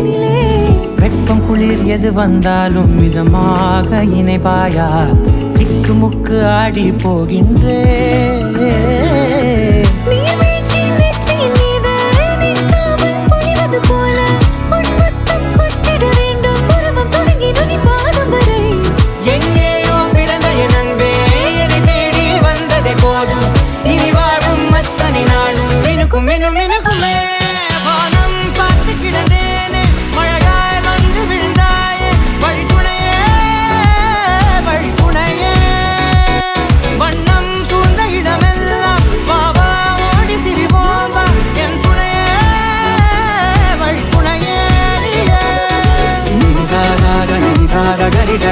நெஞ்சினிலே வெப்பம் குளிர் எது வந்தாலும் மிதமாக இணைப்பாயா திக்கு முக்கு ஆடி போகின்றே நீர்வீழ்ச்சியின் நெற்றியின் மீது நிற்காமல் பொழிவது போல உன் முத்தம் கொட்டிட வேண்டும் பருவம் தொடங்கி நுனி பாதம் வரை எங்கேயோ பிறந்த என் அன்பே என்னை தேடி வந்ததே போதும் இனி வாழும் அத்தனை நாளும் மினுக்கும் மினும் மினுக்குமே வானம் பார்த்து கிடந்தேனே மழையாய் வந்து விழுந்தாயே வழித்துணையே வழித்துணையே வண்ணம் சூழ்ந்த இடமெல்லாம் பாவா ஓடி திரிவோம் வா என் துணையே வழித்துணையே நிசாக கரிச